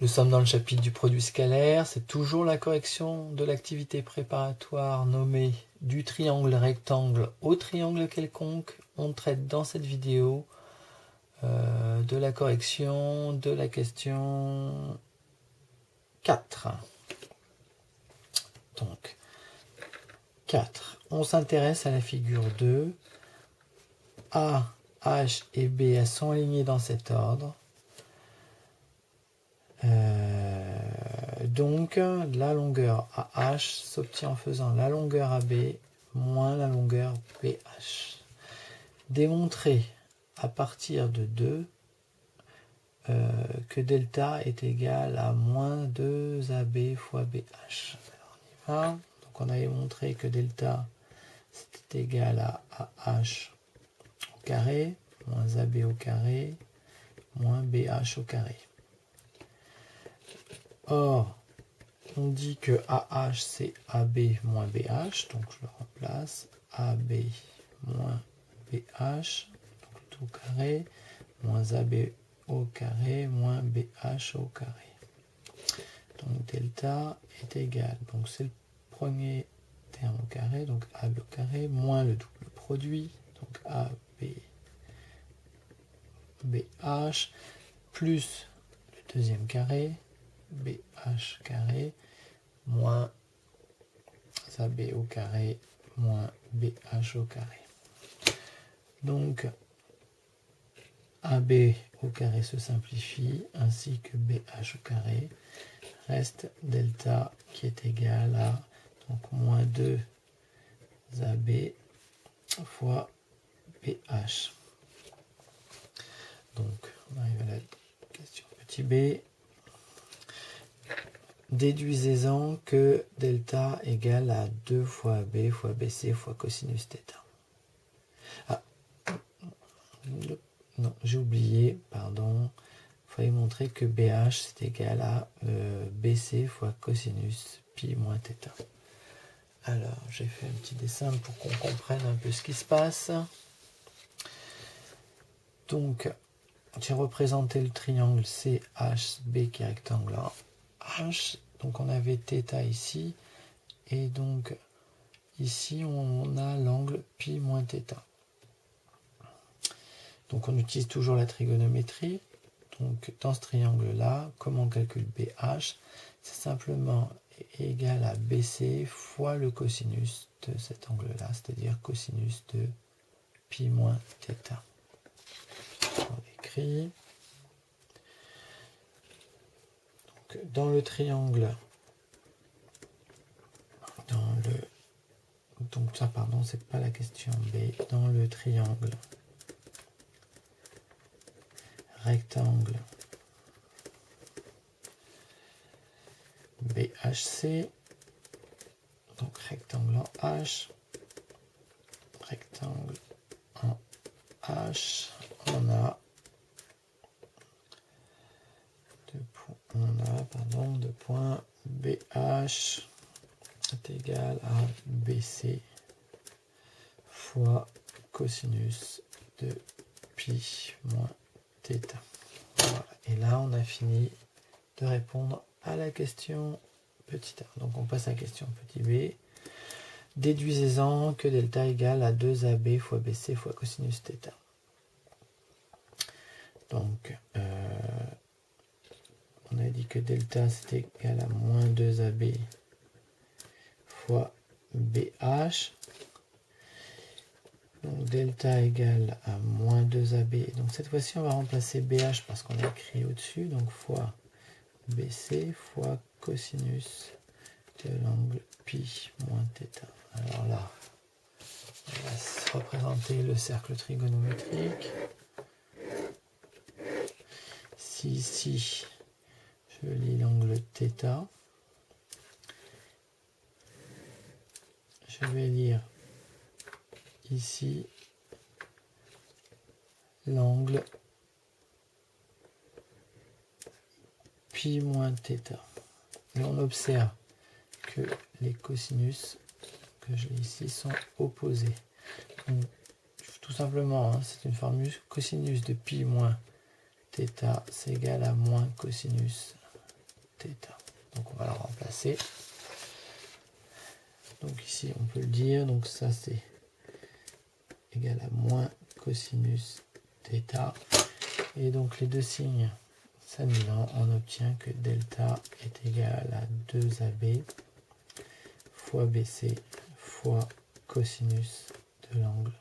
Nous sommes dans le chapitre du produit scalaire, c'est toujours la correction de l'activité préparatoire nommée du triangle rectangle au triangle quelconque. On traite dans cette vidéo de la correction de la question 4. Donc, 4. On s'intéresse à la figure 2. A, H et B sont alignés dans cet ordre. Donc la longueur AH s'obtient en faisant la longueur AB moins la longueur BH. Démontrer à partir de 2 que delta est égal à moins 2AB fois BH. Alors on y va. Donc on avait montré que delta c'était égal à AH au carré moins AB au carré moins BH au carré. Or, on dit que AH c'est AB moins BH, donc je le remplace, AB moins BH, donc tout au carré, moins AB au carré, moins BH au carré. Donc delta est égal, donc c'est le premier terme au carré, donc AB au carré, moins le double produit, donc AB BH, plus le deuxième carré, BH carré, moins AB au carré, moins BH au carré. Donc, AB au carré se simplifie, ainsi que BH au carré. Reste delta qui est égal à donc, moins 2 AB fois BH. Donc, on arrive à la question petit b. Déduisez-en que delta égale à 2 fois AB fois BC fois cosinus θ. Ah, non, j'ai oublié, pardon. Il fallait montrer que BH c'est égal à BC fois cosinus pi moins θ. Alors, j'ai fait un petit dessin pour qu'on comprenne un peu ce qui se passe. Donc, j'ai représenté le triangle CHB qui est rectangle H. Donc, on avait θ ici. Et donc, ici, on a l'angle pi moins θ. Donc, on utilise toujours la trigonométrie. Donc, dans ce triangle-là, comment on calcule BH? C'est simplement égal à BC fois le cosinus de cet angle-là, c'est-à-dire cosinus de pi moins θ. On écrit. Donc, dans le triangle, donc ça, pardon, c'est pas la question B. Dans le triangle rectangle BHC, donc rectangle en H, rectangle en H, on a deux points BH est égal à BC fois cosinus de pi moins θ. Voilà. Et là, on a fini de répondre à la question petit a. Donc, on passe à la question petit b. Déduisez-en que delta égale à 2AB fois BC fois cosinus θ. Donc, on a dit que delta c'était égal à moins 2AB fois BH. Donc delta égale à moins 2AB. Donc cette fois-ci, on va remplacer BH parce qu'on a écrit au-dessus. Donc fois BC fois cosinus de l'angle pi moins θ. Alors là, on va se représenter le cercle trigonométrique. Si ici, je lis l'angle θ, je vais lire ici l'angle pi moins θ. Et on observe que les cosinus que j'ai ici sont opposés. Donc, tout simplement, hein, c'est une formule cosinus de pi moins θ, c'est égal à moins cosinus θ. Donc on va le remplacer. Donc ici on peut le dire, donc ça c'est égal à moins cosinus θ. Et donc les deux signes s'annulant, on obtient que delta est égal à 2AB fois BC fois cosinus de l'angle